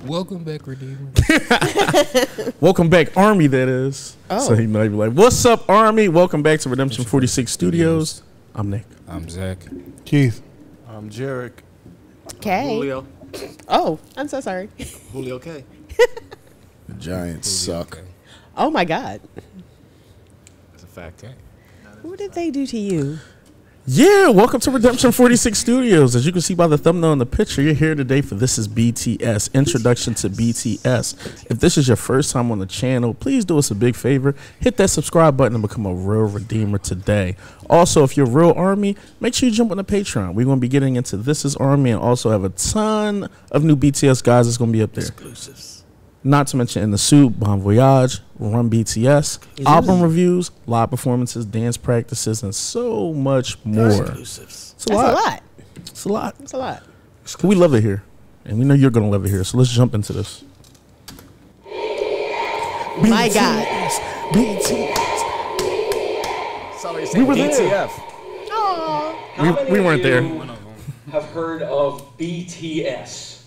Welcome back, Redeemer. Welcome back, Army, that is. Oh. So he might be like, what's up, Army? Welcome back to Redemption 46 Studios. I'm Nick. I'm Zach. Keith. I'm Jarek. Okay. Julio. Oh, I'm so sorry. Julio K. The Giants suck. Oh my God. That's a fact. Okay. What did they do to you? Yeah, welcome to Redemption 46 Studios. As you can see by the thumbnail in the picture, you're here today for This is BTS, Introduction to BTS. If this is your first time on the channel, please do us a big favor. Hit that subscribe button and become a real Redeemer today. Also, if you're a real Army, make sure you jump on the Patreon. We're going to be getting into This is Army and also have a ton of new BTS guys that's going to be up there. Exclusives. Not to mention In the Suit, Bon Voyage, Run BTS, album reviews, live performances, dance practices, and so much more. Exclusives. It's a That's lot. a lot. It's a lot. That's a lot. We love it here. And we know you're going to love it here. So let's jump into this. My God. BTS. Sorry, We were there. DTF. We weren't there. Have heard of BTS?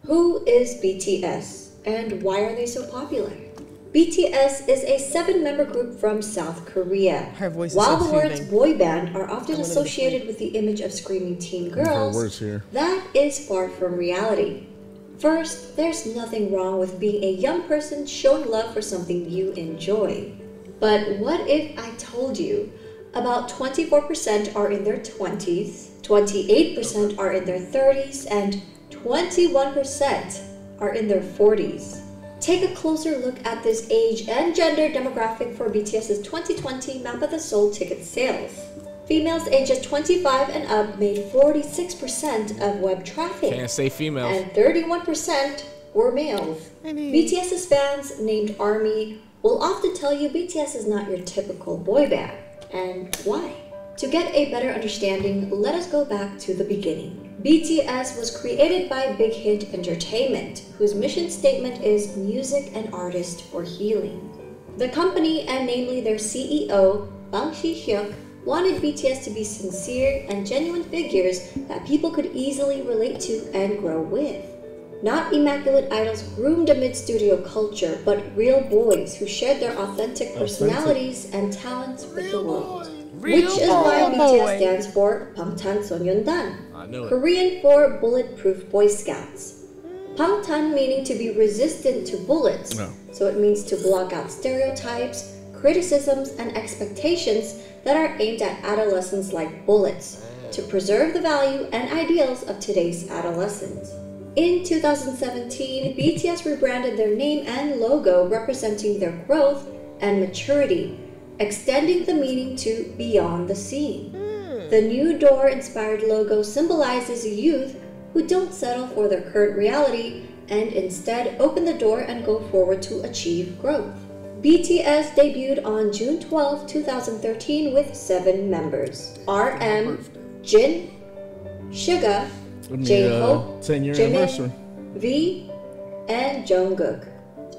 Who is BTS and why are they so popular? BTS is a 7-member group from South Korea. Her voice is While so the words soothing. boy band are often I wanna associated with the image of screaming teen Her girls, words here. that is far from reality. First, there's nothing wrong with being a young person showing love for something you enjoy. But what if I told you about 24% are in their 20s, 28% are in their 30s, and 21% are in their 40s? Take a closer look at this age and gender demographic for BTS's 2020 Map of the Soul ticket sales. Females ages 25 and up made 46% of web traffic, Can't say females. and 31% were males. BTS's fans, named ARMY, will often tell you BTS is not your typical boy band. And why? To get a better understanding, let us go back to the beginning. BTS was created by Big Hit Entertainment, whose mission statement is music and artists for healing. The company, and namely their CEO, Bang Si-hyuk, wanted BTS to be sincere and genuine figures that people could easily relate to and grow with. Not immaculate idols groomed amid studio culture, but real boys who shared their authentic personalities and talents with the world. Which is why BTS stands for Bangtanso년dan, I knew it. Korean for Bulletproof Boy Scouts. Bangtan meaning to be resistant to bullets, No. so it means to block out stereotypes, criticisms, and expectations that are aimed at adolescents like bullets, to preserve the value and ideals of today's adolescents. In 2017, BTS rebranded their name and logo representing their growth and maturity, extending the meaning to Beyond the Scene. The new door-inspired logo symbolizes youth who don't settle for their current reality and instead open the door and go forward to achieve growth. BTS debuted on June 12, 2013 with 7 members: RM, Jin, Suga, J-Hope, 10-year Jimin, anniversary. V, and Jungkook.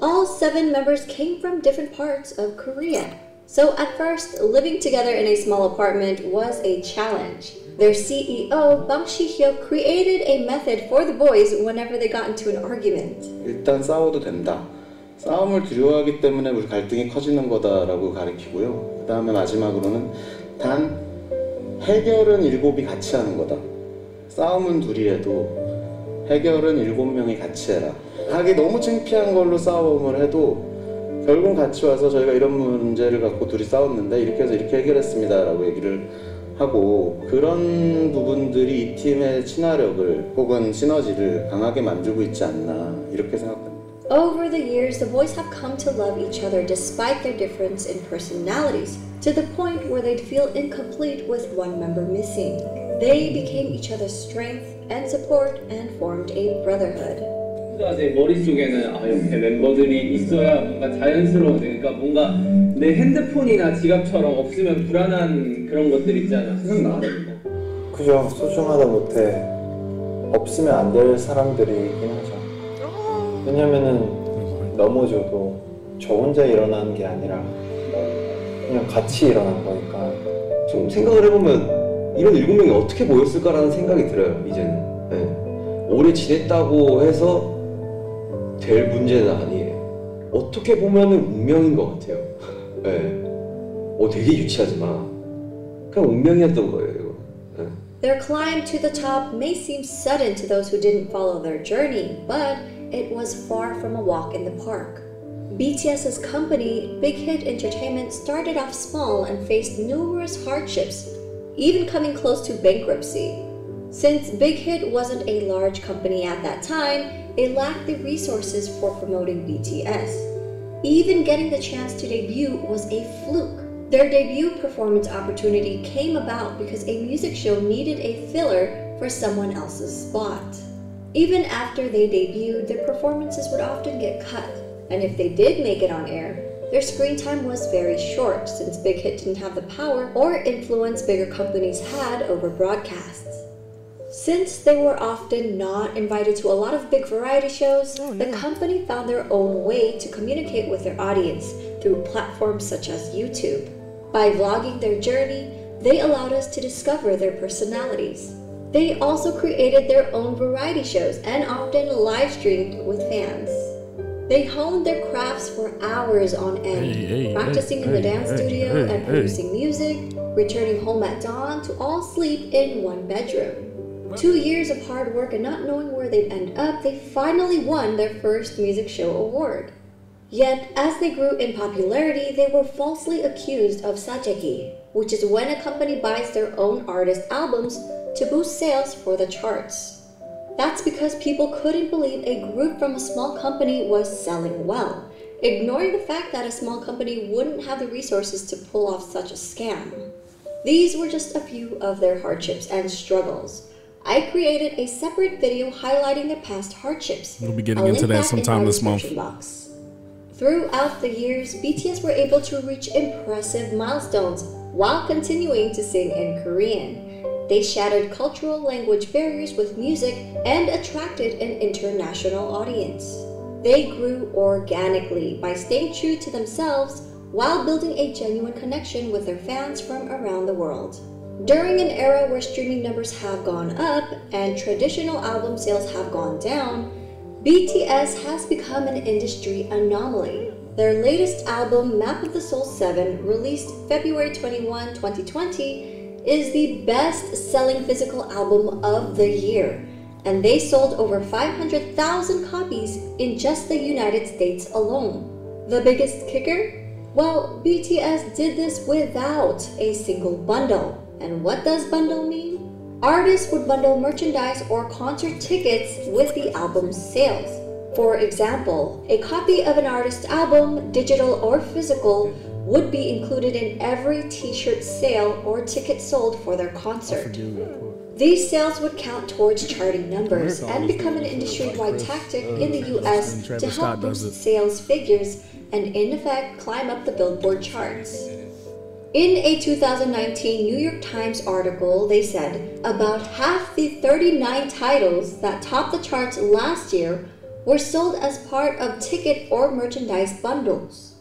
All 7 members came from different parts of Korea. So at first, living together in a small apartment was a challenge. Their CEO, Bang Si-hyuk, created a method for the boys whenever they got into an argument. 일단 싸워도 된다. 싸움을 두려워하기 때문에 우리 갈등이 커지는 거다라고 가리키고요. 그 다음에 마지막으로는 단 해결은 7이 같이 하는 거다. 싸움은 둘이 해도 해결은 7명이 같이 해라. 하기 너무 창피한 걸로 싸움을 해도 결국은 같이 와서 저희가 이런 문제를 갖고 둘이 싸웠는데 이렇게 해서 이렇게 해결했습니다 라고 얘기를 하고, 그런 부분들이 이 팀의 친화력을 혹은 시너지를 강하게 만들고 있지 않나 이렇게 생각합니다. Over the years, the boys have come to love each other despite their difference in personalities, to the point where they'd feel incomplete with one member missing. They became each other's strength and support and formed a brotherhood. 제 머릿속에는 옆에 멤버들이 있어야 뭔가 자연스러워지니까 뭔가 내 핸드폰이나 지갑처럼 없으면 불안한 그런 것들 있잖아. 생각나. 그죠. 소중하다 못해 없으면 안 될 사람들이긴 하죠. 왜냐면은 넘어져도 저 혼자 일어나는 게 아니라 그냥 같이 일어난 거니까. 좀 생각을 해보면 이런 7명이 어떻게 모였을까라는 생각이 들어요. 이제는 오래 지냈다고 해서 될 문제는 아니에요. 어떻게 보면은 운명인 것 같아요. 네. 되게 유치하지만 그냥 운명이었던 거예요. 이거. 네. Their climb to the top may seem sudden to those who didn't follow their journey, but it was far from a walk in the park. BTS's company, Big Hit Entertainment, started off small and faced numerous hardships, even coming close to bankruptcy. Since Big Hit wasn't a large company at that time, it lacked the resources for promoting BTS. Even getting the chance to debut was a fluke. Their debut performance opportunity came about because a music show needed a filler for someone else's spot. Even after they debuted, their performances would often get cut, and if they did make it on air, their screen time was very short since Big Hit didn't have the power or influence bigger companies had over broadcasts. Since they were often not invited to a lot of big variety shows, the company found their own way to communicate with their audience through platforms such as YouTube. By vlogging their journey, they allowed us to discover their personalities. They also created their own variety shows and often live streamed with fans. They honed their crafts for hours on end, practicing in the dance studio and producing music, returning home at dawn to all sleep in one bedroom. 2 years of hard work and not knowing where they'd end up, they finally won their first music show award. Yet, as they grew in popularity, they were falsely accused of sajegi, which is when a company buys their own artist albums to boost sales for the charts. That's because people couldn't believe a group from a small company was selling well, ignoring the fact that a small company wouldn't have the resources to pull off such a scam. These were just a few of their hardships and struggles. I created a separate video highlighting their past hardships. We'll be getting into that sometime this month. Throughout the years, BTS were able to reach impressive milestones while continuing to sing in Korean. They shattered cultural language barriers with music and attracted an international audience. They grew organically by staying true to themselves while building a genuine connection with their fans from around the world. During an era where streaming numbers have gone up and traditional album sales have gone down, BTS has become an industry anomaly. Their latest album, Map of the Soul 7, released February 21, 2020, is the best-selling physical album of the year, and they sold over 500,000 copies in just the United States alone. The biggest kicker? Well, BTS did this without a single bundle. And what does bundle mean? Artists would bundle merchandise or concert tickets with the album's sales. For example, a copy of an artist's album, digital or physical, would be included in every t-shirt sale or ticket sold for their concert. These sales would count towards charting numbers and become an industry-wide tactic in the US to help boost sales figures and in effect climb up the Billboard charts. In a 2019 New York Times article, they said about half the 39 titles that topped the charts last year were sold as part of ticket or merchandise bundles.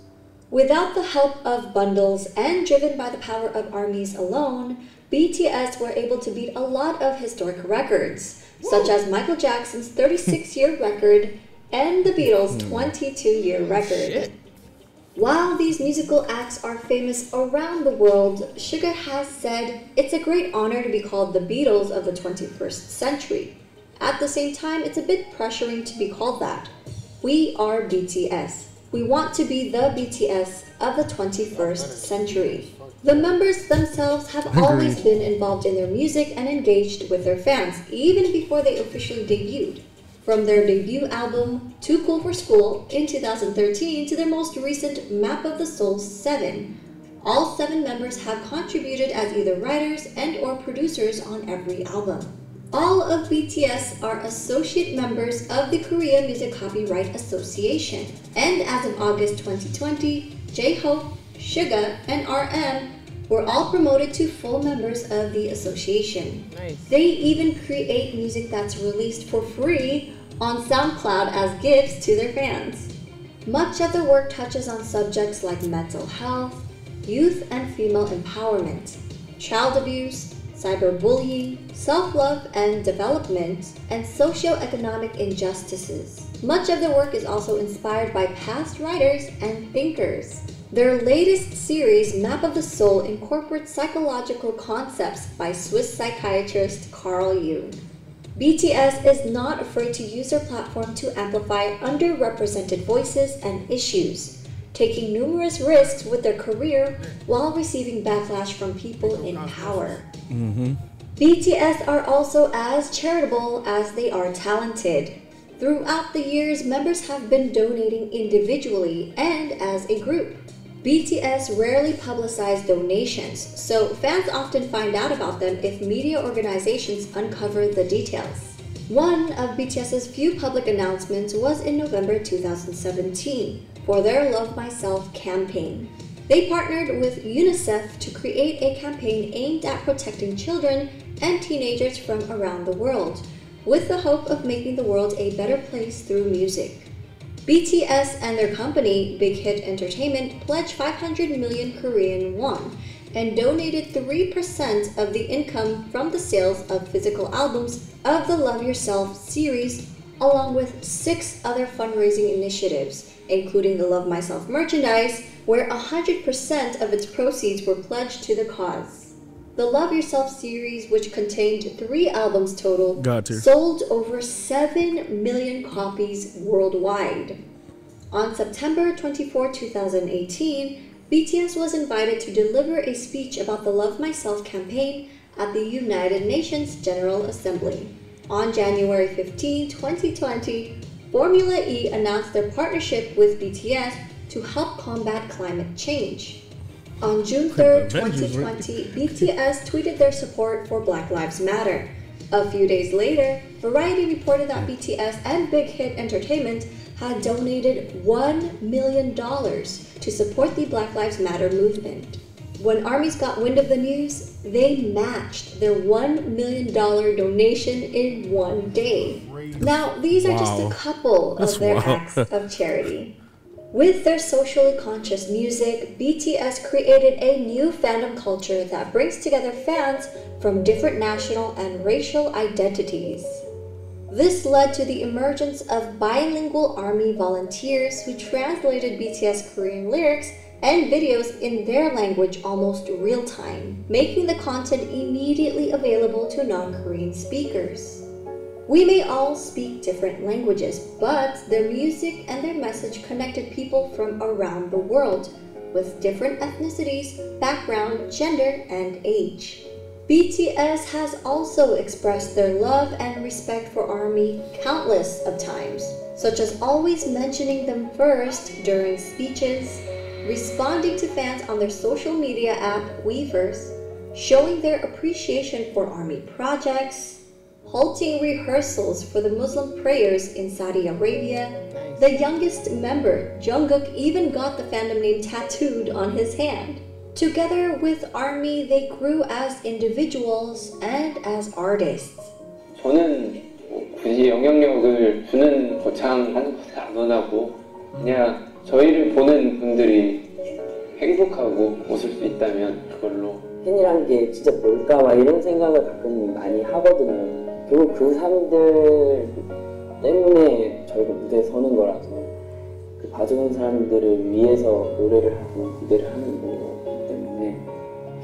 Without the help of bundles and driven by the power of ARMYs alone, BTS were able to beat a lot of historic records, such as Michael Jackson's 36-year record and the Beatles' 22-year record. While these musical acts are famous around the world, Suga has said it's a great honor to be called the Beatles of the 21st century. At the same time, it's a bit pressuring to be called that. We are BTS. We want to be the BTS of the 21st century. The members themselves have always been involved in their music and engaged with their fans, even before they officially debuted. From their debut album, Too Cool for School, in 2013 to their most recent Map of the Soul 7, all 7 members have contributed as either writers and or producers on every album. All of BTS are associate members of the Korea Music Copyright Association, and as of August 2020, J-Hope, Suga, and RM were all promoted to full members of the association. Nice. They even create music that's released for free on SoundCloud as gifts to their fans. Much of their work touches on subjects like mental health, youth and female empowerment, child abuse, cyberbullying, self-love and development, and socioeconomic injustices. Much of their work is also inspired by past writers and thinkers. Their latest series, Map of the Soul, incorporates psychological concepts by Swiss psychiatrist Carl Jung. BTS is not afraid to use their platform to amplify underrepresented voices and issues, taking numerous risks with their career while receiving backlash from people in power. BTS are also as charitable as they are talented. Throughout the years, members have been donating individually and as a group. BTS rarely publicize donations, so fans often find out about them if media organizations uncover the details. One of BTS's few public announcements was in November 2017 for their Love Myself campaign. They partnered with UNICEF to create a campaign aimed at protecting children and teenagers from around the world, with the hope of making the world a better place through music. BTS and their company, Big Hit Entertainment, pledged 500 million Korean won and donated 3% of the income from the sales of physical albums of the Love Yourself series, along with 6 other fundraising initiatives, including the Love Myself merchandise, where 100% of its proceeds were pledged to the cause. The Love Yourself series, which contained 3 albums total, sold over 7 million copies worldwide. On September 24, 2018, BTS was invited to deliver a speech about the Love Myself campaign at the United Nations General Assembly. On January 15, 2020, Formula E announced their partnership with BTS to help combat climate change. On June 3, 2020, BTS tweeted their support for Black Lives Matter. A few days later, Variety reported that BTS and Big Hit Entertainment had donated $1 million to support the Black Lives Matter movement. When ARMYs got wind of the news, they matched their $1 million donation in one day. Now, these are just a couple of their acts of charity. With their socially conscious music, BTS created a new fandom culture that brings together fans from different national and racial identities. This led to the emergence of bilingual ARMY volunteers who translated BTS Korean lyrics and videos in their language almost real time, making the content immediately available to non-Korean speakers. We may all speak different languages, but their music and their message connected people from around the world, with different ethnicities, background, gender, and age. BTS has also expressed their love and respect for ARMY countless of times, such as always mentioning them first during speeches, responding to fans on their social media app Weverse, showing their appreciation for ARMY projects, halting rehearsals for the Muslim prayers in Saudi Arabia. The youngest member, Jungkook, even got the fandom name tattooed on his hand. Together with ARMY, they grew as individuals and as artists. 저는 굳이 영향력을 주는 거창한 것을 안 원하고 그냥 저희를 보는 분들이 행복하고 웃을 수 있다면 그걸로. 팬이란 게 진짜 뭘까 막 이런 생각을 가끔 많이 하거든요. 결국 그 사람들 때문에 저희가 무대에 서는 거라서 그 봐주는 사람들을 위해서 노래를 하고 무대를 하는 거기 때문에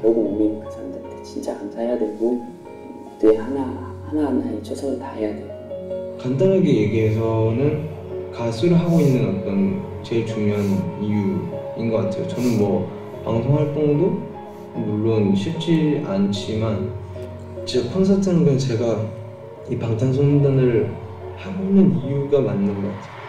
결국 우리 그 사람들한테 진짜 감사해야 되고 무대 하나하나에 최선을 다해야 돼요. 간단하게 얘기해서는 가수를 하고 있는 어떤 제일 중요한 이유인 것 같아요. 저는 뭐 방송 활동도 물론 쉽지 않지만 진짜 콘서트는 그냥 제가 이 방탄소년단을 하고 있는 이유가 맞는 것 같아요.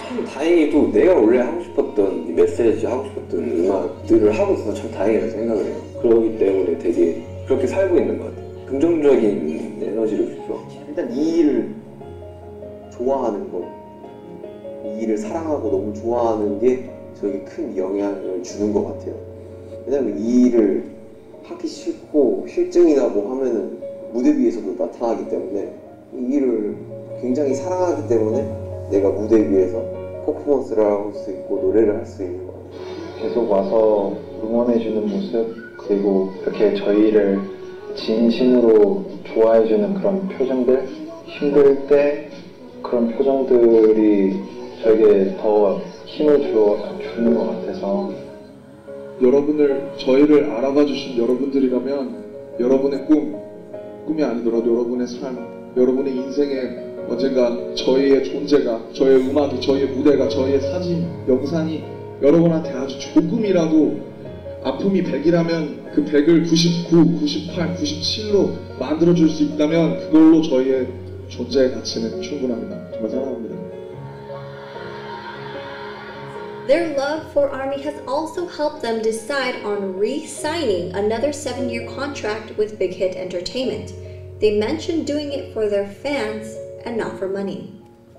참 다행히도 내가 원래 하고 싶었던 이 메시지 하고 싶었던 음악들을 하고 있어서 참 다행이라고 생각을 해요. 그러기 때문에 되게 그렇게 살고 있는 것 같아요. 긍정적인 에너지를 주죠. 일단 이 일을 좋아하는 거, 이 일을 사랑하고 너무 좋아하는 게 저에게 큰 영향을 주는 것 같아요. 왜냐면 이 일을 하기 싫고 실증이나 뭐 하면은 무대 위에서도 나타나기 때문에 이 일을 굉장히 사랑하기 때문에 내가 무대 위에서 퍼포먼스를 할 수 있고 노래를 할 수 있는 것 같아요. 계속 와서 응원해주는 모습, 그리고 이렇게 저희를 진심으로 좋아해주는 그런 표정들, 힘들 때 그런 표정들이 저에게 더 힘을 주는 것 같아서 저희를 알아봐 주신 여러분들이라면 여러분의 꿈이 아니더라도 여러분의 삶, 여러분의 인생에 언젠가 저희의 존재가, 저희의 음악이, 저희의 무대가, 저희의 사진, 영상이 여러분한테 아주 조금이라도 아픔이 100이라면 그 100을 99, 98, 97로 만들어줄 수 있다면 그걸로 저희의 존재의 가치는 충분합니다. 정말 사랑합니다. Their love for ARMY has also helped them decide on re-signing another 7-year contract with Big Hit Entertainment. They mentioned doing it for their fans and not for money.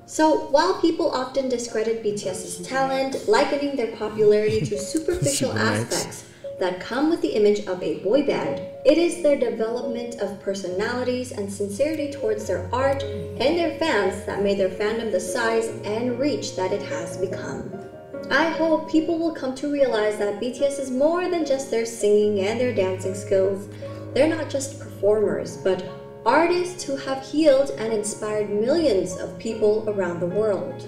So, while people often discredit BTS's talent, likening their popularity to superficial aspects that come with the image of a boy band, it is their development of personalities and sincerity towards their art and their fans that made their fandom the size and reach that it has become. I hope people will come to realize that BTS is more than just their singing and their dancing skills. They're not just performers, but artists who have healed and inspired millions of people around the world.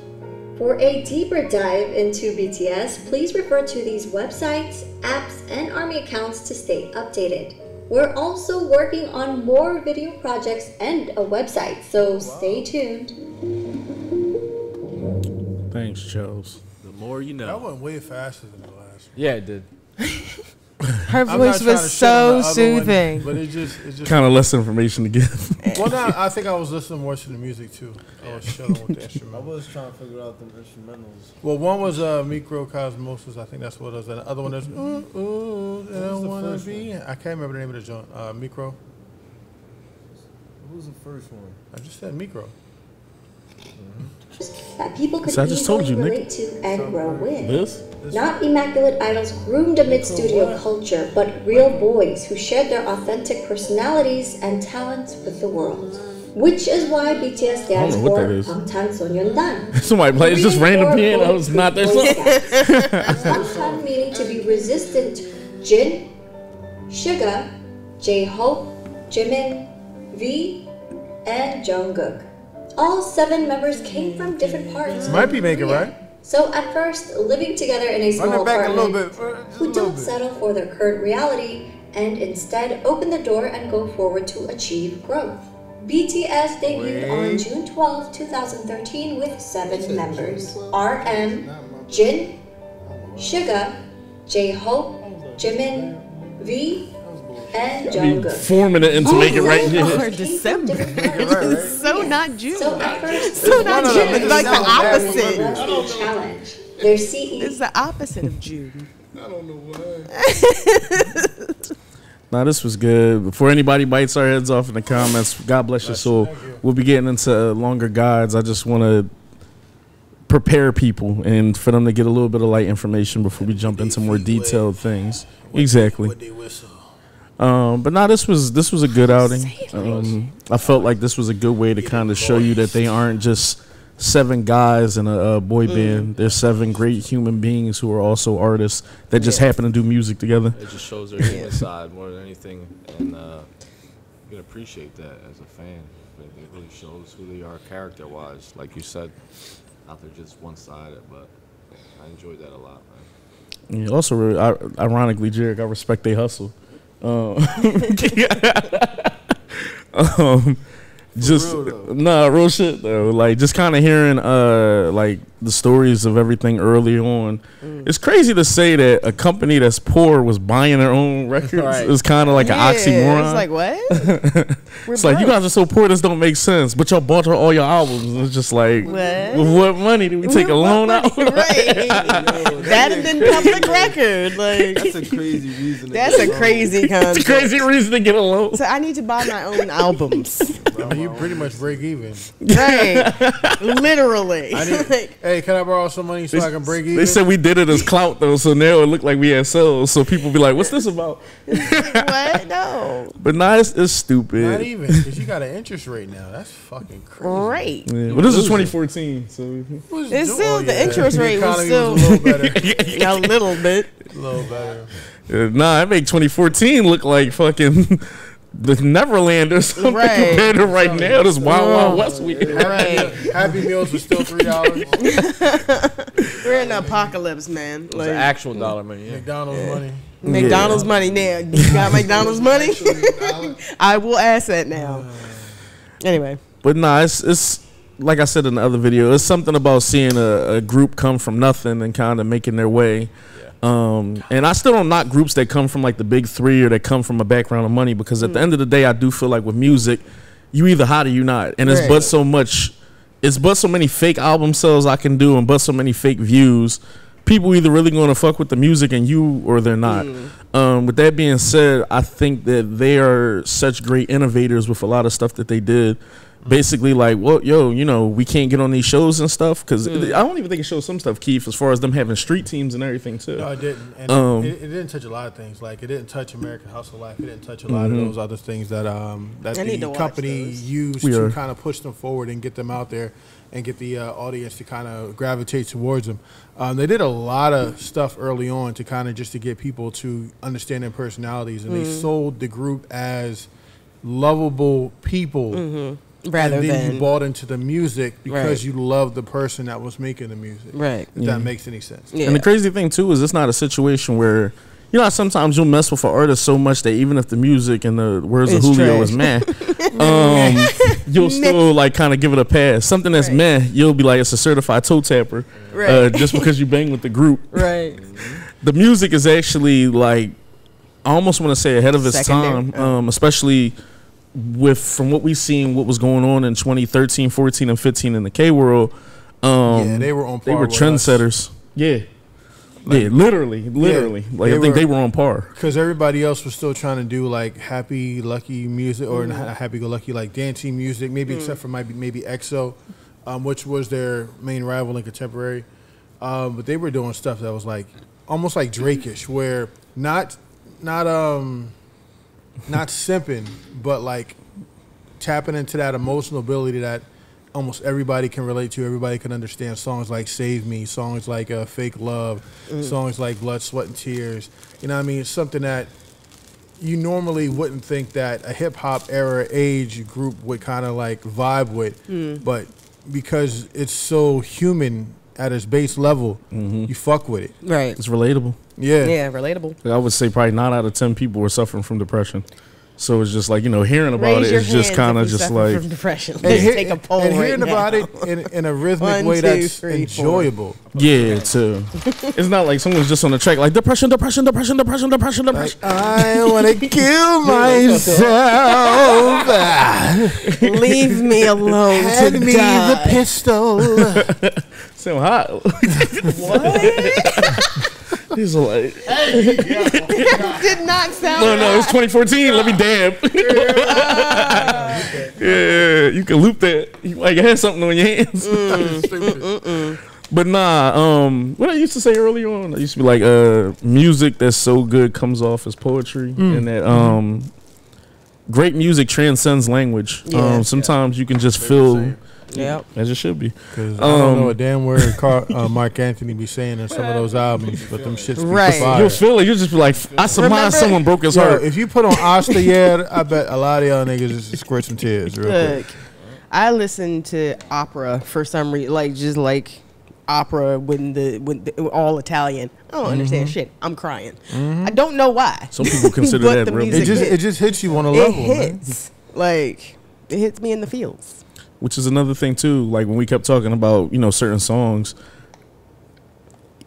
For a deeper dive into BTS, please refer to these websites, apps, and ARMY accounts to stay updated. We're also working on more video projects and a website, so stay tuned. Thanks, Charles. The more you know. That went way faster than the last one. Yeah, it did. Her voice was so soothing. But it just kind of less information to give. Well, no, I think I was listening more to the music too. I was chilling with the instrumental. I was trying to figure out the instrumentals. Well, one was Microcosmosis. I think that's what it was. And the other one is I don't wanna be. I can't remember the name of the joint. Micro. What was the first one? I just said Micro. That people could So I just told easily you, Nick. relate to and grow with. This? Not immaculate idols groomed amid studio culture, but real boys who shared their authentic personalities and talents with the world. Which is why BTS stands know what for that is. 방탄소년단. Somebody play, it's just random piano. It's not that song. Bangtan meaning to be resistant. Jin, Suga, J-Hope, Jimin, V, and Jungkook. All 7 members came from different parts. Might be making right. So at first, living together in a small Run it back a little apartment, bit. who don't settle for their current reality and instead open the door and go forward to achieve growth. BTS debuted on June 12, 2013 with 7 members. RM, Jin, Suga, J-Hope, Jimin, V, and Jungkook. 4 minutes to make it right here. Or December. It's so not June. So at first, So not June. It's like the opposite. was a challenge. Their CE. It's the opposite of June. I don't know why. Nah, this was good. Before anybody bites our heads off in the comments, God bless your soul. We'll be getting into longer guides. I just want to prepare people and for them to get a little bit of light information before we jump into more detailed things. Exactly. But nah, this was a good outing. I felt like this was a good way to kind of show you that they aren't just 7 guys in a boy band. They're 7 great human beings who are also artists that just happen to do music together. It just shows their human side more than anything, and you can appreciate that as a fan. It really shows who they are character-wise, like you said. Not they're just one-sided, but I enjoyed that a lot, man. Yeah, also, ironically, Jarek, I respect they hustle. Just real shit though. Like just kind of hearing like the stories of everything early on. It's crazy to say that a company that's poor was buying their own records. Right. It's kind of like an oxymoron. It's like what? It's like you guys are so poor, this don't make sense. But y'all bought all your albums. It's just like, what money did we take a loan out? Right. That and then public record. Like That's a crazy reason. That's a crazy concept. It's a crazy reason to get a loan. So I need to buy my own albums. You pretty much break even. Right. Literally. Hey, can I borrow some money so I can break even? They said we did it as clout though, so now it looked like we had sales. So people be like, "What's this about?" What? No. But nah, it's stupid. Not even, because you got an interest rate now. That's fucking crazy. Right. Yeah. Well, this is 2014, so It's still the interest rate was economy still was a little better. a little bit. A little better. Nah, I make 2014 look like fucking the Neverland or something compared to right now. This Wild Wild West week. Happy Meals was still $3. We're in the apocalypse, man. It's actual dollar money. Yeah. McDonald's money. McDonald's money now. You got McDonald's money? I will ask that now. Anyway. But nah, it's like I said in the other video, it's something about seeing a group come from nothing and kind of making their way. And I still don't knock groups that come from like the big three or that come from a background of money, because at the end of the day, I do feel like with music, you either hot or you not. And it's but so many fake album sales I can do and but so many fake views. People either really going to fuck with the music and you, or they're not. With that being said, I think that they are such great innovators with a lot of stuff that they did. Basically, like, well, yo, you know, we can't get on these shows and stuff, because I don't even think it shows some stuff, Keith, as far as them having street teams and everything too. No, it didn't. And it didn't touch a lot of things. Like, it didn't touch American Hustle Life. It didn't touch a lot of those other things that the company used to kind of push them forward and get them out there and get the audience to kind of gravitate towards them. They did a lot of stuff early on to kind of just to get people to understand their personalities, and they sold the group as lovable people. Rather and then than you bought into the music because you loved the person that was making the music. If that makes any sense. And the crazy thing too is it's not a situation where, you know, sometimes you'll mess with an artist so much that even if the music and the words of Julio is meh, you'll still like kind of give it a pass. Something that's meh, you'll be like, it's a certified toe tapper, just because you bang with the group. The music is actually like, I almost want to say ahead of its time, especially from what we've seen, what was going on in 2013, 14, and 15 in the K world. They were on par. They were trendsetters. Literally. Like, I think they were on par. Because everybody else was still trying to do like happy, lucky music, or not happy-go-lucky, like dancing music, maybe except for maybe EXO, which was their main rival in contemporary. But they were doing stuff that was like almost like Drake-ish, where not simping, but like tapping into that emotional ability that almost everybody can relate to. Everybody can understand songs like Save Me, songs like Fake Love, songs like Blood, Sweat, and Tears. You know what I mean? It's something that you normally wouldn't think that a hip-hop era age group would kind of like vibe with, but because it's so human at its base level, you fuck with it. It's relatable. Yeah, relatable. I would say probably 9 out of 10 people were suffering from depression. So it's just like, you know, hearing about it is just kind of just like from depression. Let's take a poll and right hearing now. about it in a rhythmic way that's enjoyable. Yeah, too. It's not like someone's just on the track like depression. Like, I want to kill myself. Leave me alone. Hand me the pistol. Sound hot. What? He's like, did not sound. No, it's 2014. Let me dab. Yeah, you can loop that. You might have something on your hands. But nah, what I used to say early on, I used to be like, music that's so good comes off as poetry, and that great music transcends language. Sometimes you can just feel. As it should be. Because I don't know a damn word Mark Anthony be saying in some of those albums, but them shits be fire. You'll feel it. You'll just be like, I surmise someone broke his heart. If you put on Asta Yer, I bet a lot of y'all niggas just squirt some tears real quick. I listen to opera for some reason, like just like opera when the all Italian. I don't understand shit. I'm crying. I don't know why. Some people consider that real. It just hits you on a level. It hits like it hits me in the feels. Which is another thing too, like when we kept talking about, you know, certain songs,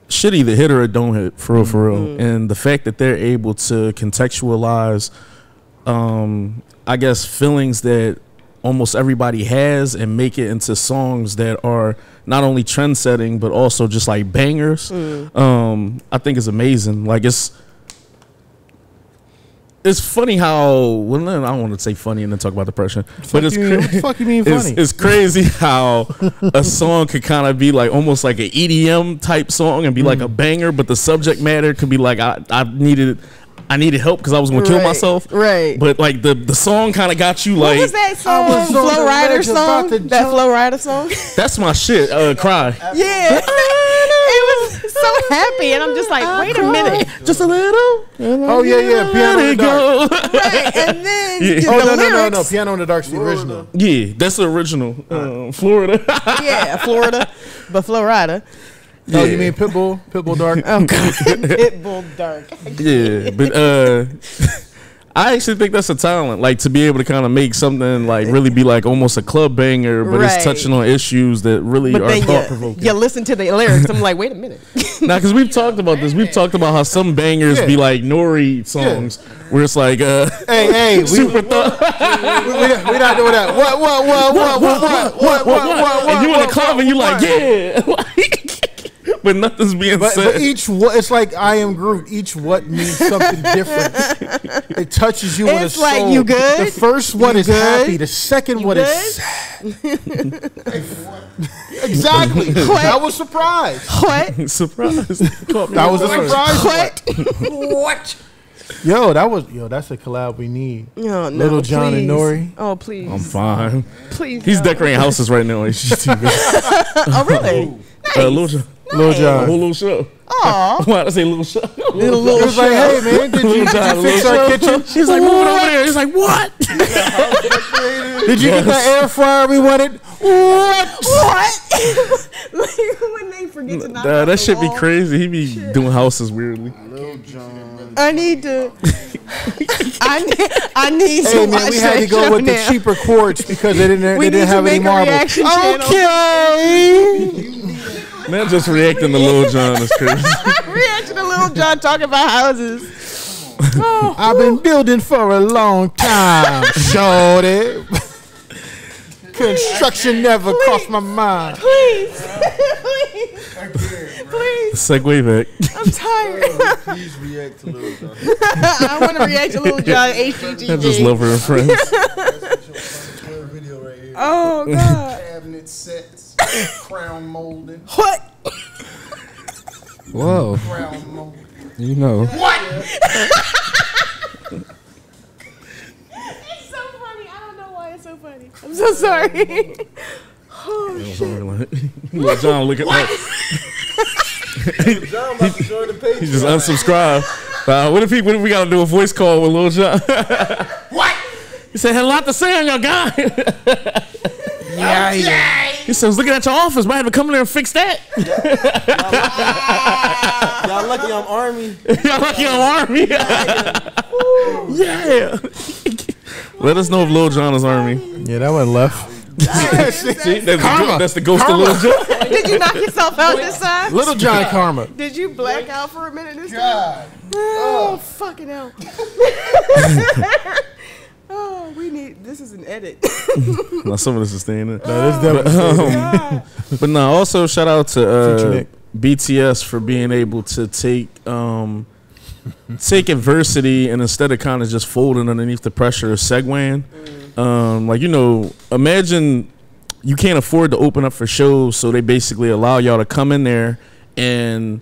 shit either hit or it don't hit, for real. And the fact that they're able to contextualize, I guess, feelings that almost everybody has and make it into songs that are not only trend setting, but also just like bangers, I think is amazing. Like it's funny how, well, I don't want to say funny and then talk about depression, but what the fuck you mean funny? It's crazy how a song could kind of be like almost like an EDM type song and be like a banger, but the subject matter could be like I needed help because I was gonna kill myself. But like the song kind of got you like. What was that song? Flow Rider song? That Flow Rider song? That's my shit. Cry. Yeah. It was. so happy, and I'm just like, wait a minute, just a little. Oh yeah, Piano in the Dark. right? And then Yeah. No, Piano in the Dark's the original. Yeah, that's the original. Florida. Yeah, Florida, but Florida. Oh, you mean Pitbull Dark? Oh God, Pitbull Dark. Yeah, but I actually think that's a talent, like to be able to kind of make something like really be like almost a club banger, but it's Right. touching on issues that really But are then thought provoking. you listen to the lyrics. I'm like, wait a minute. Now, because we've talked about this, we've talked about how some bangers be like Nori songs, where it's like, hey, super we not doing that. What? and you in the club and you like, yeah, but nothing's being said. But each what, it's like I Am Groot. Each what means something different. It touches you in a It's like, soul. you good? The first one You is good? happy. The second one is sad. Exactly. What? I was surprised. What? Surprised. That was a surprise. What? That's a collab we need. No, Little John please. and Nori. Oh, please. I'm fine. Please. He's no. decorating houses right now on HGTV. Oh, really? Lil Jon. Lil Jon. A whole little show. Aw. Why did I say little show? Little It was like, hey man, did you fix our kitchen? She's like, move it over there. He's like, what? Did you get that air fryer we wanted? What? Like when they forget to knock off That the shit be wall. crazy. He be doing houses weirdly. I need to. I need to Hey man, watch we had that to go show with now. the cheaper quartz because they didn't We need to have any make a marble. reaction channel. Okay. Man, just reacting to Lil Jon is crazy. Reaction to Lil Jon talking about houses. Oh, I've been building for a long time, shorty. Construction never crossed my mind. please, please. Segue back. I'm tired. Please react to Lil Jon. I want to react to Lil Jon HGTV. I just love her and friends. Video right here. Oh God. Cabinet sets, crown molding. What? Whoa. Crown molding. You know. What? It's so funny. I don't know why it's so funny. I'm so sorry. Oh shit. Lil Jon look at that. John about to join the page. He just unsubscribed. What if we gotta do a voice call with Lil Jon? What? He said, had a lot to say on your guy. Yeah. He said, I was looking at your office, but I had to come in there and fix that. Y'all lucky I'm Army. Y'all lucky I'm Army. Yeah. Let us know if Lil Jon is Army. Yeah, that one left. See, that's the ghost of Lil Jon. Did you knock yourself out this time? Little John Karma. Did you black out for a minute this time? Oh, fucking hell. Oh, we need. This is an edit. No, some of this is staying in. No, this definitely. But no, also shout out Future to Nick. BTS for being able to take adversity and instead of kind of just folding underneath the pressure of segueing. Like, you know, imagine you can't afford to open up for shows, so they basically allow y'all to come in there and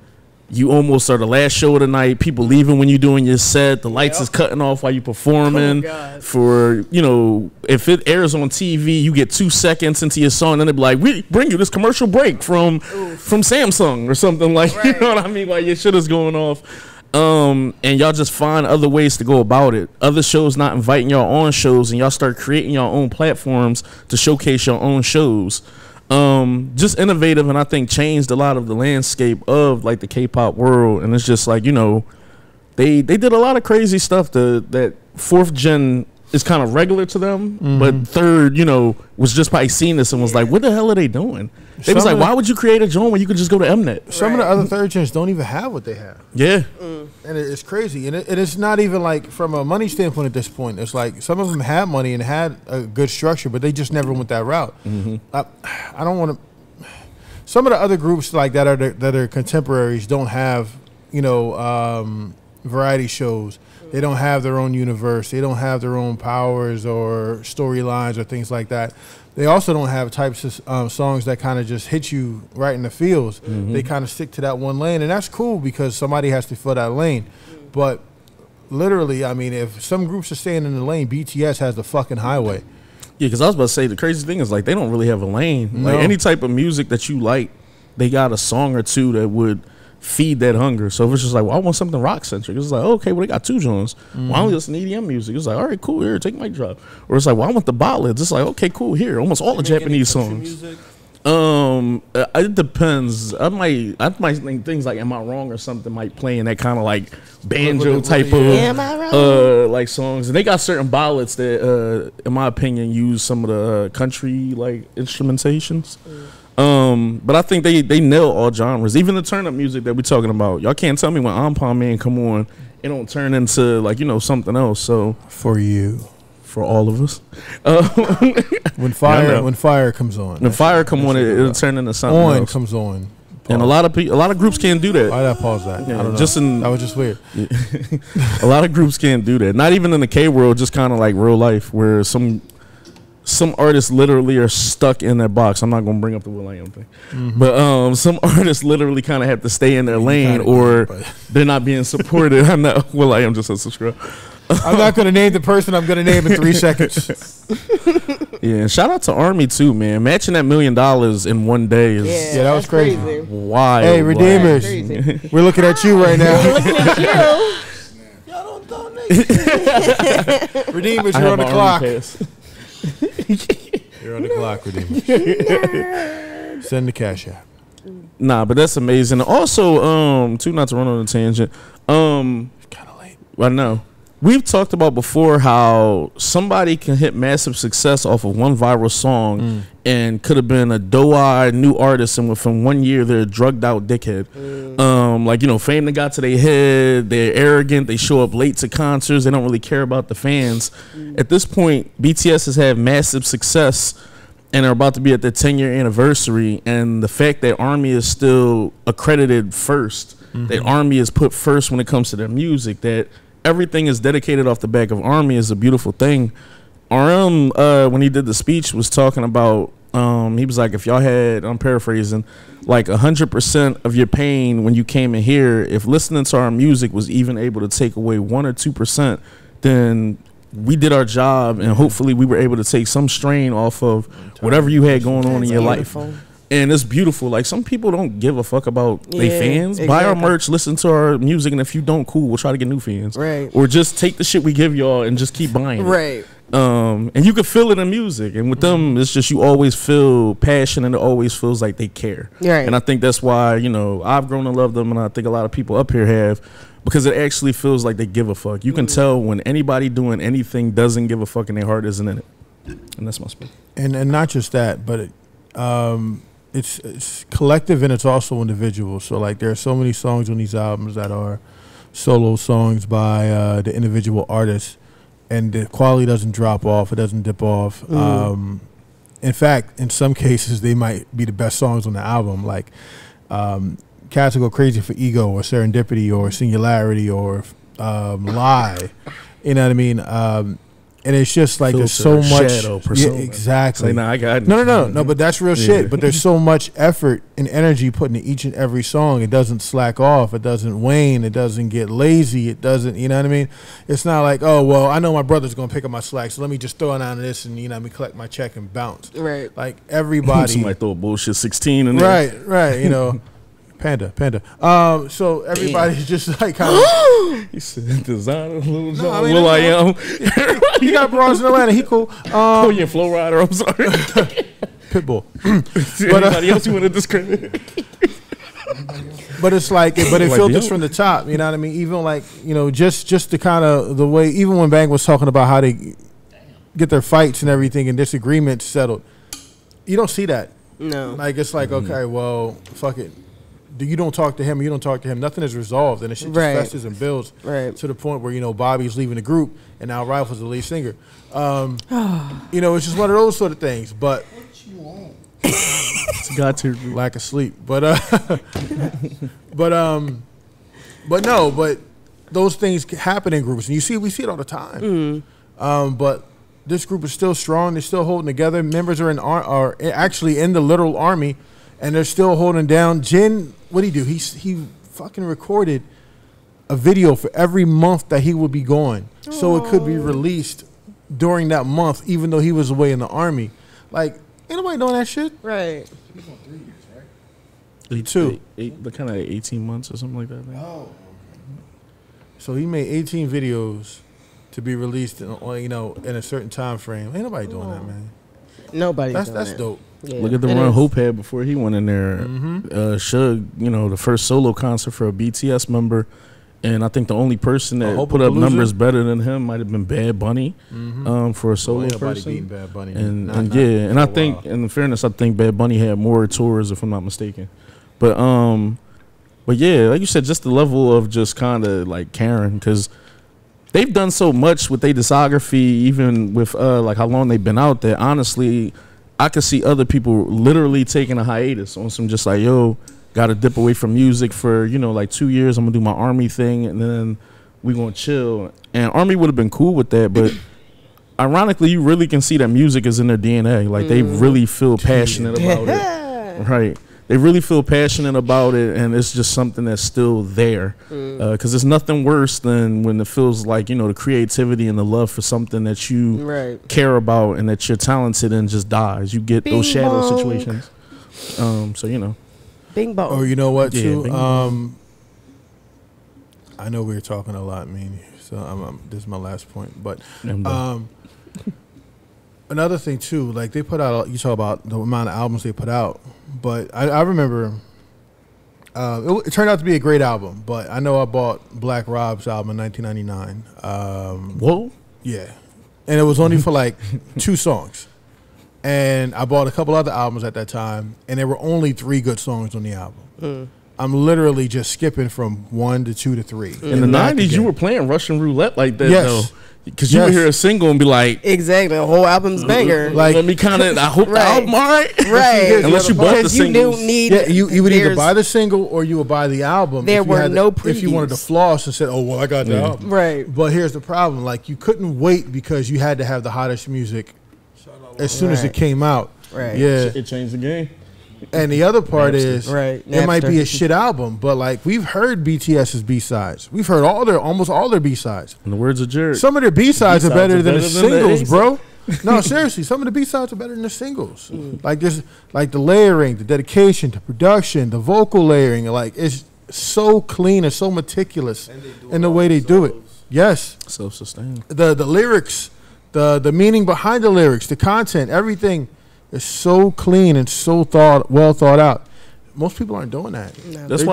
you almost are the last show of the night. People leaving when you're doing your set. The lights is cutting off while you're performing. For, you know, if it airs on TV, you get 2 seconds into your song, and they'll be like, we bring you this commercial break from Samsung or something like, you know what I mean? Like, your shit is going off. And y'all just find other ways to go about it. Other shows not inviting y'all on shows, and y'all start creating your own platforms to showcase your own shows. Just innovative, and I think changed a lot of the landscape of like the K-pop world. And it's just like, you know, they did a lot of crazy stuff that 4th gen is kind of regular to them, but 3rd, you know, was just probably seeing this and was like, what the hell are they doing? They was like, why would you create a joint when you could just go to Mnet? Some of the other 3rd gens don't even have what they have. Yeah. And it's crazy. And it's not even like from a money standpoint at this point. It's like some of them had money and had a good structure, but they just never went that route. I don't want to. Some of the other groups like that are contemporaries don't have, you know, variety shows. They don't have their own universe. They don't have their own powers or storylines or things like that. They also don't have types of songs that kind of just hit you right in the feels. They kind of stick to that one lane, and that's cool because somebody has to fill that lane. But literally, I mean, if some groups are staying in the lane, BTS has the fucking highway. Yeah, because I was about to say, the crazy thing is, like, they don't really have a lane. No. Like, any type of music that you like, they got a song or two that would feed that hunger. So if it's just like, well, I want something rock centric, it's like, okay, well, they got 2 joints. Why don't we listen to EDM music? It's like, all right, cool, here, take my drop. Or it's like, well, I want the ballads. It's like, okay, cool, here, almost all the Japanese songs. It depends. I might think things like "Am I Wrong" or something might play in that kind of like banjo type of Am I wrong? like songs. And they got certain ballads that, in my opinion, use some of the country like instrumentations. But I think they nail all genres, even the turn up music that we're talking about. Y'all can't tell me when Ampon Man come on, it don't turn into like something else. So For you. for all of us, When fire comes on. when fire come on, it'll turn into something On else. comes on. And a lot of groups can't do that. Why did I pause that? Yeah, I don't know. That was just weird. A lot of groups can't do that. Not even in the K world, just kind of like real life, where some artists literally are stuck in their box. I'm not gonna bring up the Will.i.am thing, but some artists literally kind of have to stay in their lane, or they're not being supported. I'm not Will.i.am just a subscribe. I'm not going to name the person I'm going to name in 3 seconds. Yeah, and shout out to Army too, man. Matching that $1 million in one day is Yeah, that was crazy. wild. Hey, Redeemers, we're looking at you right now. Looking at you. Redeemers, I you're on have the my clock. Army pass. You're on the clock, Redeemers. Send the cash out. Nah, but that's amazing. Also, too, not to run on a tangent. Kind of late. I know. We've talked about before how somebody can hit massive success off of one viral song and could have been a doe-eyed new artist, and within 1 year they're a drugged out dickhead. Fame that got to their head, they're arrogant, they show up late to concerts, they don't really care about the fans. At this point, BTS has had massive success and are about to be at their 10-year anniversary, and the fact that Army is still accredited first, that Army is put first when it comes to their music, that everything is dedicated off the back of Army is a beautiful thing. RM, when he did the speech, was talking about, he was like, if y'all had, I'm paraphrasing, like 100% of your pain when you came in here, if listening to our music was even able to take away 1 or 2%, then we did our job, and hopefully we were able to take some strain off of whatever you had going on in your life. And it's beautiful. Like, some people don't give a fuck about their fans. Buy our merch, listen to our music, and if you don't, cool, we'll try to get new fans. Right. Or just take the shit we give y'all and just keep buying it. Right. And you can feel it in music. And with them, it's just you always feel passion, and it always feels like they care. Right. And I think that's why, I've grown to love them, and I think a lot of people up here have, because it actually feels like they give a fuck. You can tell when anybody doing anything doesn't give a fuck and their heart isn't in it. And that's my speech. And not just that, but it's collective, and it's also individual. So like there are so many songs on these albums that are solo songs by the individual artists, and the quality doesn't drop off, it doesn't dip off. In fact, in some cases they might be the best songs on the album. Like cats will go crazy for Ego or Serendipity or Singularity or Lie, you know what I mean? And it's just like there's so much. Shadow, yeah, exactly. Like, nah, I got it. No, but that's real shit. But there's so much effort and energy put into each and every song. It doesn't slack off. It doesn't wane. It doesn't get lazy. It doesn't, you know what I mean? It's not like, oh, well, I know my brother's going to pick up my slack, so let me just throw it on this and, let me collect my check and bounce. Right. Like everybody. Somebody throw a bullshit 16 in there. Right. Panda. So everybody's just like kind of. He said, designer, Lil Jon, I mean, Will.i.am. He got bras in Atlanta. He cool. Oh, yeah, Flow Rider. I'm sorry. Pitbull. But anybody else you want to discredit? But it's like, but it Like, filters yo. from the top. You know what I mean? Even like, just the kind of the way. Even when Bang was talking about how they get their fights and everything and disagreements settled, you don't see that. No. Like it's like, okay, well, fuck it. You don't talk to him, or you don't talk to him. Nothing is resolved, and it shit just Right. festers and builds to the point where Bobby's leaving the group, and now Ralph is the lead singer. It's just one of those sort of things. But It's got to lack of sleep. But those things happen in groups, and we see it all the time. But this group is still strong. They're still holding together. Members are actually in the literal army, and they're still holding down. Jin, what did he do? He fucking recorded a video for every month that he would be gone, so it could be released during that month, even though he was away in the army. Like, ain't nobody doing that shit. Right. Two. Kind of 18 months or something like that. Oh. So he made 18 videos to be released in, in a certain time frame. Ain't nobody doing that, man. Nobody. That's dope. Yeah, Look at the run Hope had before he went in there. Suge, the first solo concert for a BTS member, and I think the only person that put up numbers better than him might have been Bad Bunny for a solo person. Beating Bad Bunny, and I think, in fairness, I think Bad Bunny had more tours, if I'm not mistaken. But yeah, like you said, just the level of just kind of like caring, because they've done so much with their discography, even with like how long they've been out there. Honestly, I could see other people literally taking a hiatus on some just like, yo, got to dip away from music for, like 2 years. I'm going to do my Army thing, and then we going to chill. And Army would have been cool with that, but ironically, you really can see that music is in their DNA. Like, they really feel passionate about it. Right. They really feel passionate about it, and it's just something that's still there. Because there's nothing worse than when it feels like, the creativity and the love for something that you care about and that you're talented in just dies. You get those shadow situations. So, Bing bong. Or you know what, too? Yeah, I know we were talking a lot, so this is my last point. But another thing, too, like they put out, you talk about the amount of albums they put out. But I remember it turned out to be a great album. But I know I bought Black Rob's album in 1999. Whoa. Yeah. And it was only for like 2 songs. And I bought a couple other albums at that time, and there were only 3 good songs on the album. I'm literally just skipping from 1 to 2 to 3. In the 90s, you were playing Russian roulette like that, Yes. though. Because you would hear a single and be like, exactly, the whole album's banger. Like, let me kind of, I hope the album, all right? Right. Unless you bought the singles. You would either buy the single or you would buy the album. There were no If you wanted to floss and said, oh, well, I got the album. Right. But here's the problem. Like, you couldn't wait because you had to have the hottest music as soon as it came out. Right. Yeah. It changed the game. And the other part is, Right. it might be Napster. a shit album, but like we've heard BTS's B-sides. We've heard almost all their B-sides. In the words of Jared, some of their B-sides are better than the singles, A's. bro. No, seriously, some of the B-sides are better than the singles. Like there's like the layering, the dedication, the production, the vocal layering. Like it's so clean and so meticulous in the way they do it. Yes, self-sustained. The lyrics, the meaning behind the lyrics, the content, everything. It's so clean and so well thought out. Most people aren't doing that. No. That's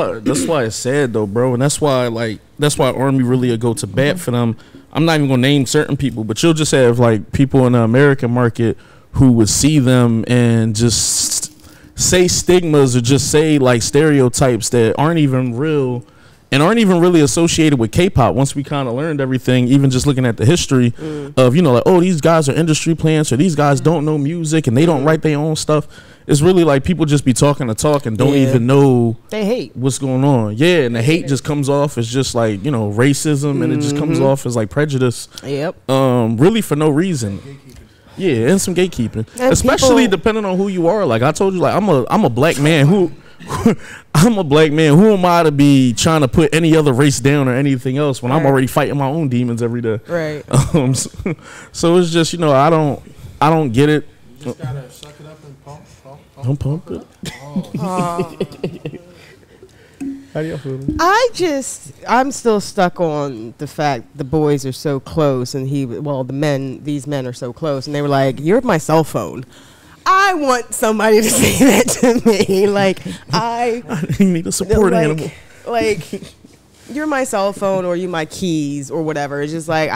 why it's sad though, bro, and that's why Army really will go to bat for them. I'm not even gonna name certain people, but you'll just have like people in the American market who would see them and just say stigmas or just say like stereotypes that aren't even real and aren't even really associated with K-pop. Once we kind of learned everything, even just looking at the history of, like, oh, these guys are industry plants, or these guys don't know music and they don't write their own stuff. It's really like people just be talking to talk and don't even know they hate what's going on. Yeah, and the hate just comes off as just like, racism, and it just comes off as like prejudice. Yep. Really for no reason. Yeah, and some gatekeeping. And especially depending on who you are. Like I told you, like I'm a black man who I'm a black man. Who am I to be trying to put any other race down or anything else when I'm already fighting my own demons every day? Right. So it's just, I don't get it. You just gotta suck it up and pump. Don't pump it. How do y'all feel? I'm still stuck on the fact the boys are so close, and these men are so close, and they were like, "You're my cell phone." I want somebody to say that to me. Like, I need a support animal. Like, you're my cell phone, or you my keys, or whatever. It's just like,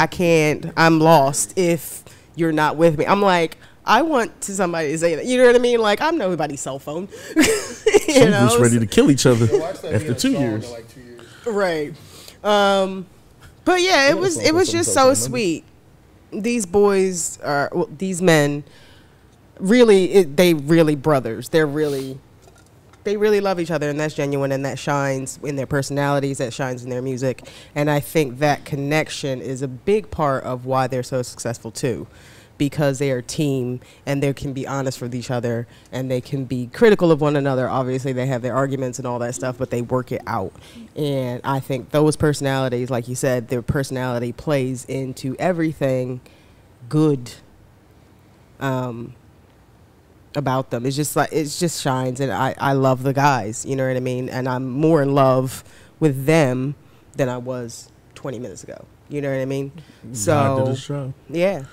I'm lost if you're not with me. I'm like, I want somebody to say that. You know what I mean? Like, I'm nobody's cell phone. Some groups ready to kill each other after 2 years. Right. But yeah, it was just so sweet. These boys these men they really brothers. They really love each other, and that's genuine, and that shines in their personalities, that shines in their music. And I think that connection is a big part of why they're so successful too, because they are a team and they can be honest with each other and they can be critical of one another. Obviously they have their arguments and all that stuff, but they work it out. And I think those personalities, like you said, their personality plays into everything good about them. It's just like it just shines, and I love the guys. You know what I mean? And I'm more in love with them than I was 20 minutes ago. You know what I mean? God did his job. Yeah.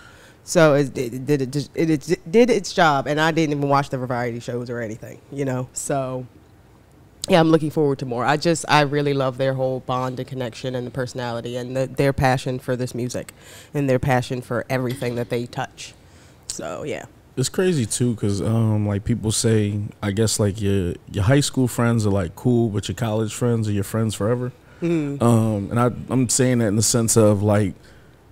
So it did its job, and I didn't even watch the variety shows or anything. You know, so. Yeah, I'm looking forward to more. I really love their whole bond and connection and the personality and their passion for this music and their passion for everything that they touch. So, yeah. It's crazy, too, because, like, people say, I guess, like, your high school friends are, like, cool, but your college friends are your friends forever. Mm-hmm. And I'm saying that in the sense of, like,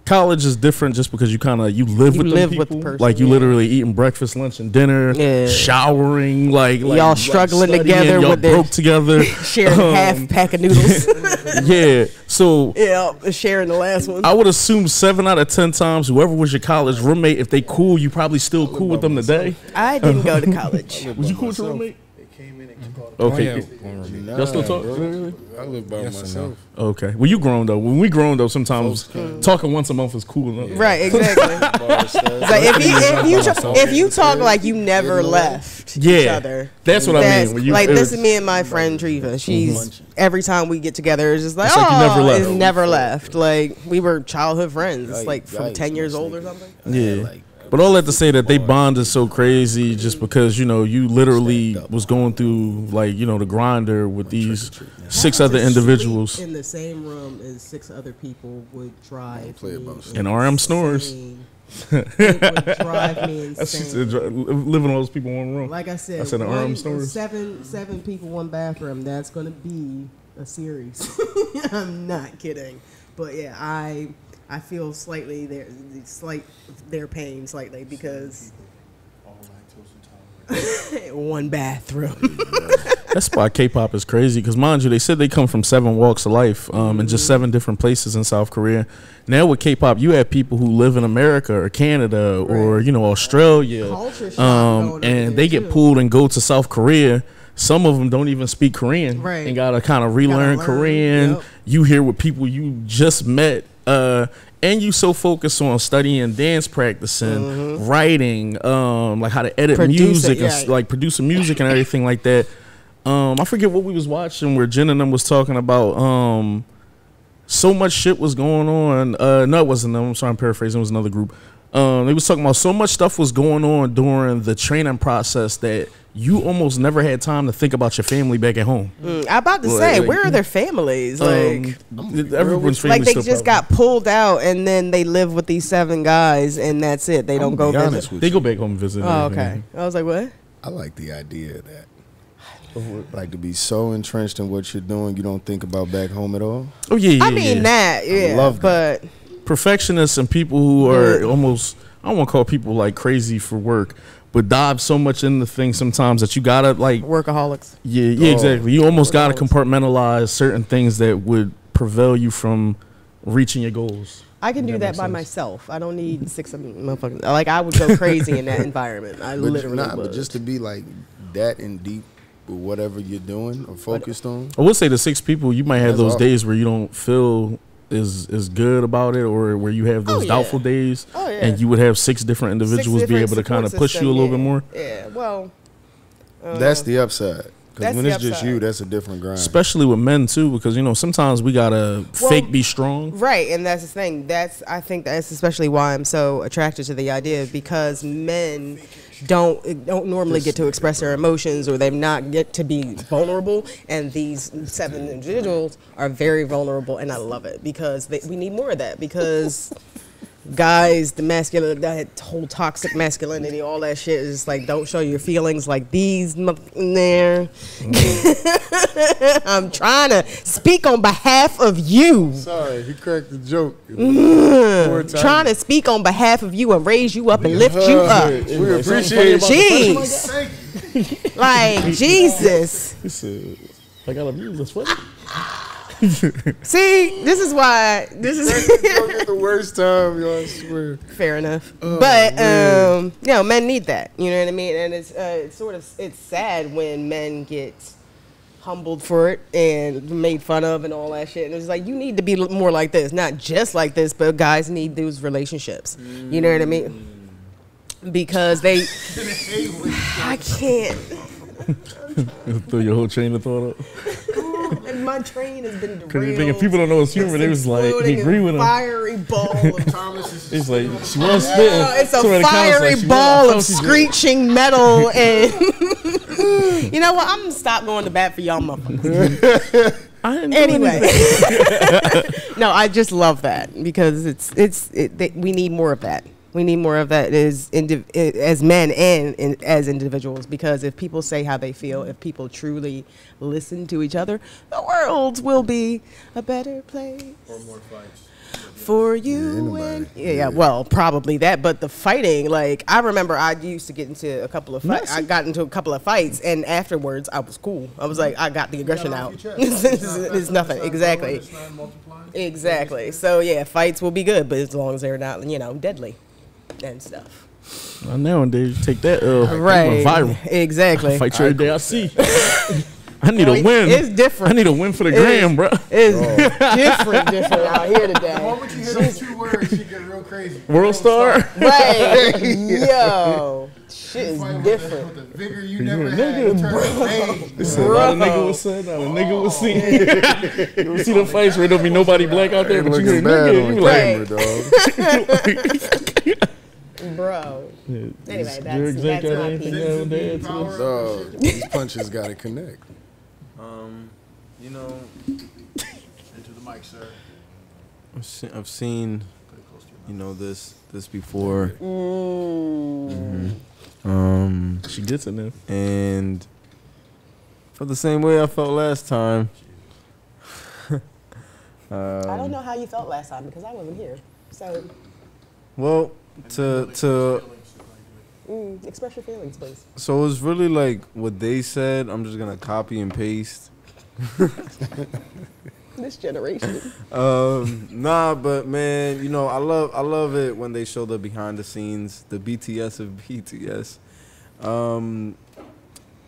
college is different just because you live with them people. With the person, like you literally eating breakfast, lunch, and dinner, showering, like y'all struggling together, y'all with broke together, sharing half pack of noodles. Yeah, so sharing the last one. I would assume 7 out of 10 times, whoever was your college roommate, if they cool, you probably still cool with them today. I didn't go to college. Was you cool with your roommate? Okay. Y'all still talk? I live by myself. Okay. Well, you grown though. When we grown though, sometimes talking once a month is cool enough. Right, exactly. Like if you talk like you never left each other. That's what I mean. Like this is me and my friend Treva. She's every time we get together, it's just like, it's like you never left. It's never left. Like we were childhood friends. It's like from 10 years old or something. Yeah. But all that to say that they bonded so crazy just because, you know, you literally was going through, like, you know, the grinder with these 6 other individuals. In the same room as 6 other people would drive me and RM snores. It would drive me insane. That's just living all those people in one room. Like I said, an RM snores. 7 people, 1 bathroom. That's going to be a series. I'm not kidding. But yeah, I feel slightly their pain slightly because 1 bathroom. That's why K-pop is crazy because, mind you, they said they come from 7 walks of life and just 7 different places in South Korea. Now with K-pop, you have people who live in America or Canada or, you know, Australia, and they get pulled and go to South Korea. Some of them don't even speak Korean and gotta kind of relearn Korean. Yep. You hear with people you just met. And you so focused on studying dance practicing, writing, like how to edit music and like producing music and everything like that. I forget what we was watching where Jen and them was talking about so much shit was going on. No, it wasn't them. I'm sorry, I'm paraphrasing. It was another group. They was talking about so much stuff was going on during the training process that you almost never had time to think about your family back at home. I'm about to say, where are their families? Like, everyone's family. Like they just got pulled out, and then they live with these 7 guys, and that's it. They don't go visit. They go back home and visit. Oh, okay. I was like, what? I like the idea of that. Like to be so entrenched in what you're doing, you don't think about back home at all. Oh yeah. I mean that. Yeah. I love that. But perfectionists and people who are almost, I don't want to call people like crazy for work, but dive so much into things sometimes that you gotta like workaholics. Yeah, exactly. You almost gotta compartmentalize certain things that would prevail you from reaching your goals. I can do that by myself. I don't need 6 motherfuckers. Like I would go crazy in that environment. I literally would. But just to be like that in deep with whatever you're doing or focused on. I would say the 6 people, you might have those days where you don't feel is good about it, or where you have those doubtful days, and you would have 6 different individuals be able to kind of push you a little bit more. Yeah, well, that's the upside. Because when it's just you, that's a different grind. Especially with men too, because you know sometimes we gotta fake be strong. Right, and that's the thing. I think that's especially why I'm so attracted to the idea, because men don't normally get to express their emotions, or they not get to be vulnerable, and these 7 individuals are very vulnerable, and I love it because we need more of that, because guys, the masculine, that whole toxic masculinity, all that shit is just like, don't show your feelings like these there. I'm trying to speak on behalf of you. Sorry, he cracked the joke. Trying to speak on behalf of you and raise you up and lift you up. We appreciate it. Jeez. Like, Jesus. He said, I got abused. That's funny. See, this is why this is the worst time, y'all. I swear. Fair enough, but you know, men need that. You know what I mean? And it's it's sad when men get humbled for it and made fun of and all that shit. And it's like, you need to be more like this, not just like this, but guys need those relationships. You know what I mean? because they. I can't. Throw your whole chain of thought up. And my train has been Because derailed. if people don't know his humor, they was like, he agree with him. Fiery ball of Thomas. It's like, she was spitting. It's a Somebody in the comments fiery like, ball of she's screeching metal, and you know what? I'm gonna stop going to bat for y'all motherfuckers. Anyway, no, I just love that because we need more of that. We need more of that as men and as individuals, because if people say how they feel, if people truly listen to each other, the world will be a better place. Or more fights. For you and well, probably that, but the fighting, like I remember I used to get into a couple of fights. I got into a couple of fights, and afterwards I was cool. I was like, I got the aggression out. It's nothing. Exactly. So yeah, fights will be good, but as long as they're not, deadly and stuff. Well, nowadays, you take that right, viral. Exactly. I fight you every day I see. I need a win. It's different. I need a win for the gram, bro. It's different out here today. The moment you hear those 2 words, she get real crazy. World star? Right. Yo. Shit is different. With the vigor you never had. Not a nigga was said, not a nigga was seen. You ever see them fights where don't be nobody black out there, but you hear nigga, you like, bro. Anyway, that's my piece. These punches got to connect. Into the mic, sir. I've seen, this before. She gets it now. And felt the same way I felt last time. I don't know how you felt last time because I wasn't here. So. Well, to express your feelings, please. So it was really like what they said. I'm just gonna copy and paste. This generation. Nah, but man, I love it when they show the behind the scenes, the BTS of BTS,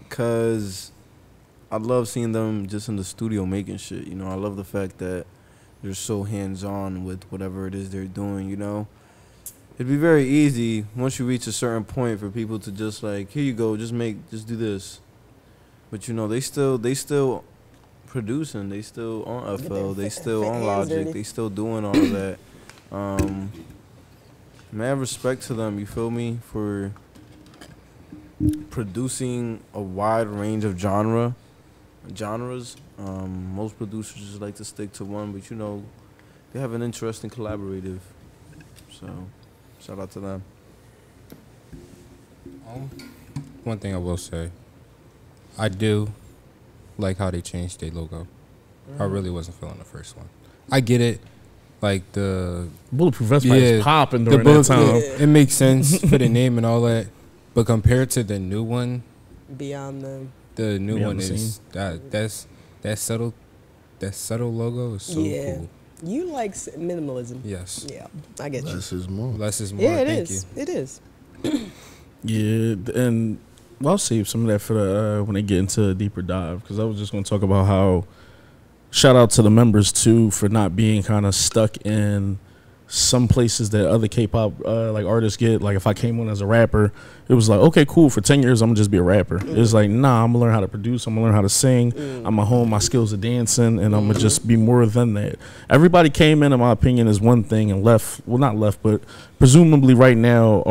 cause I love seeing them just in the studio making shit. I love the fact that they're so hands on with whatever it is they're doing. It'd be very easy once you reach a certain point for people to just like, here you go, just do this. But they still producing, they still on FL, they still on Logic, they still doing all of that. Mad respect to them, you feel me, for producing a wide range of genres. Most producers just like to stick to one, but they have an interesting collaborative. So shout out to them. One thing I will say, I do like how they changed their logo. I really wasn't feeling the first one. I get it, like the Bulletproof Vest was popping during that time. It makes sense for the name and all that, but compared to the new one, Beyond the new one is that subtle logo is so cool. You like minimalism. Yes. Yeah, I get you. Less is more. Less is more. Yeah, it Thank is. you. It is. Yeah, and I'll save some of that for the when they get into a deeper dive, because I was just going to talk about how shout out to the members too for not being kind of stuck in some places that other K-pop like artists get. Like if I came on as a rapper, it was like, okay, cool, for 10 years I'm gonna just be a rapper. It's like, nah, I'm gonna learn how to produce, I'm gonna learn how to sing, I'm gonna hone my skills of dancing, and I'm gonna just be more than that. Everybody came in my opinion, is one thing and left, well not left, but presumably right now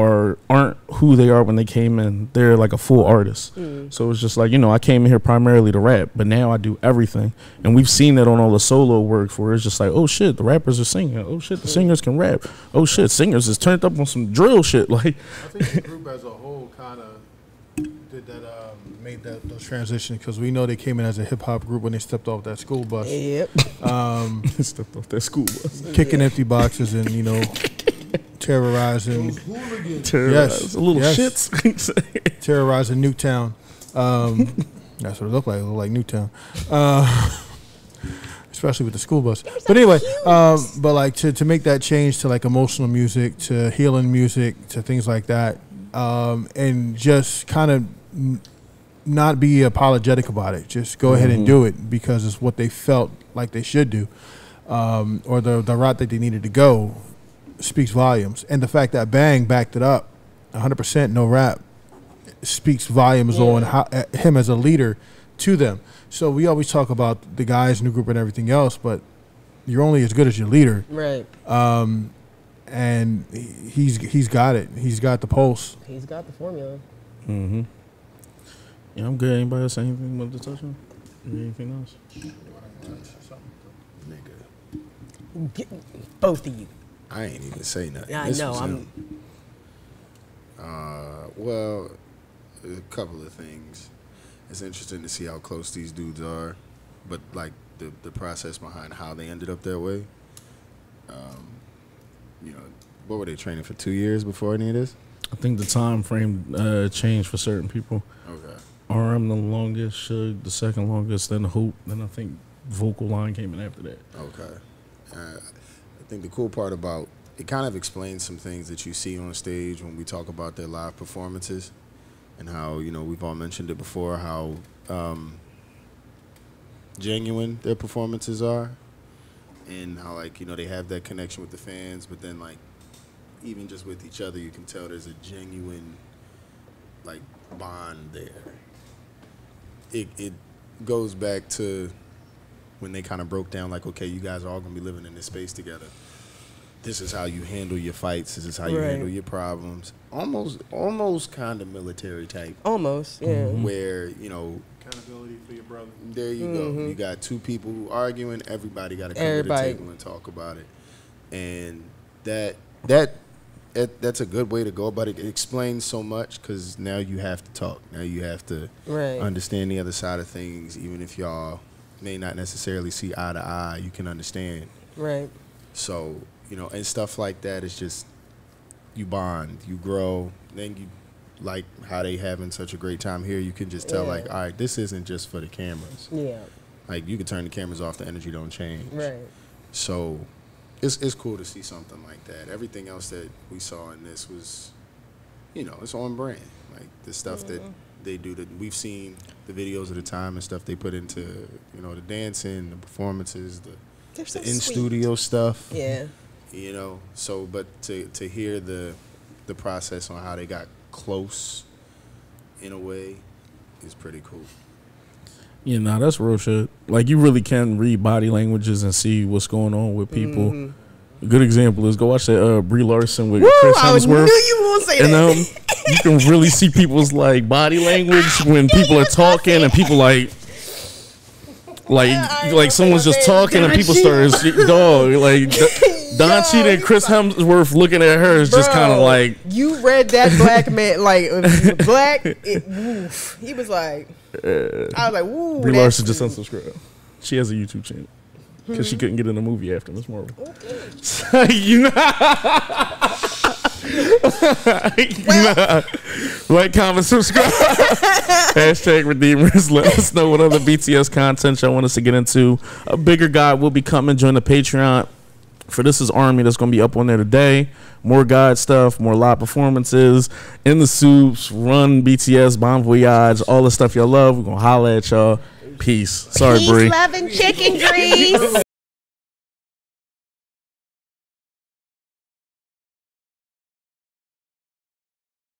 aren't who they are when they came in. They're like a full artist. So it's just like, I came in here primarily to rap, but now I do everything. And we've seen that on all the solo work where it's just like, oh shit, the rappers are singing. Oh shit, the singers can rap. Oh shit, singers is turned up on some drill shit. Like, I think the group as a whole kind of did that, made those transitions, because we know they came in as a hip hop group when they stepped off that school bus. Yep. Stepped off that school bus. Kicking empty boxes and, terrorizing. Terrorize little shits. Terrorizing Newtown. That's what it looked like. It looked like Newtown. Especially with the school bus. But anyway, but like to make that change to like emotional music, to healing music, to things like that, and just kind of not be apologetic about it. Just go ahead and do it because it's what they felt like they should do, or the route that they needed to go speaks volumes. And the fact that Bang backed it up 100% no rap speaks volumes on how, him as a leader to them. So we always talk about the guys in the group and everything else, but you're only as good as your leader. Right. And he's got it. He's got the pulse. He's got the formula. Mm-hmm. Yeah, I'm good. Anybody else anything want to touch on? Anything else? Both of you. I ain't even say nothing. Yeah, I know. Well, a couple of things. It's interesting to see how close these dudes are, but like the process behind how they ended up that way. You know, what were they training for 2 years before any of this? I think the time frame changed for certain people. Okay. RM the longest, Suge the second longest, then Hoop, then I think Vocal Line came in after that. Okay. I think the cool part about it kind of explains some things that you see on stage when we talk about their live performances, and how, you know, we've all mentioned it before, how genuine their performances are, and how, like, you know, they have that connection with the fans, but then, like, even just with each other, you can tell there's a genuine, like, bond there. It goes back to when they kind of broke down, like, okay, you guys are all going to be living in this space together. This is how you handle your fights. This is how you handle your problems. Almost kind of military type. Almost, yeah. Where, you know, accountability for your brother. there you go. You got two people who arguing. Everybody got to come to the table and talk about it. And that's a good way to go about it. It explains so much, because now you have to talk. Now you have to understand the other side of things. Even if y'all may not necessarily see eye to eye, you can understand. Right. So, you know, and stuff like that is just, you bond, you grow, then you like how they having such a great time here. You can just tell, like, all right, this isn't just for the cameras. Yeah. Like, you can turn the cameras off, the energy don't change. Right. So it's cool to see something like that. Everything else that we saw in this was, you know, it's on brand. Like, the stuff that they do, that we've seen the videos of the time and stuff they put into, you know, the dancing, the performances, the in-studio stuff. Yeah. You know, so, but to hear the process on how they got close in a way is pretty cool. Yeah, nah, that's real shit. Like, you really can read body languages and see what's going on with people. A good example is go watch that Brie Larson with Chris Hemsworth. I knew you won't say and, that. You can really see people's, like, body language when people are talking and people like someone's just talking and people start like Don Cheadle and Chris Hemsworth looking at her is just kind of like, you read that black man, like, black, he was like, I was like, woo. Brie Larson just unsubscribed. She has a YouTube channel because she couldn't get in a movie after Miss Marvel. You know, like, comment, subscribe. Hashtag Redeemers. Let us know what other BTS content y'all want us to get into. A bigger guide will be coming. Join the Patreon for This Is Army. That's going to be up on there today. More guide stuff, more live performances, In the Soups, Run, BTS, Bon Voyage, all the stuff y'all love. We're going to holla at y'all. Peace. Sorry, Bree. Peace, love, and chicken grease.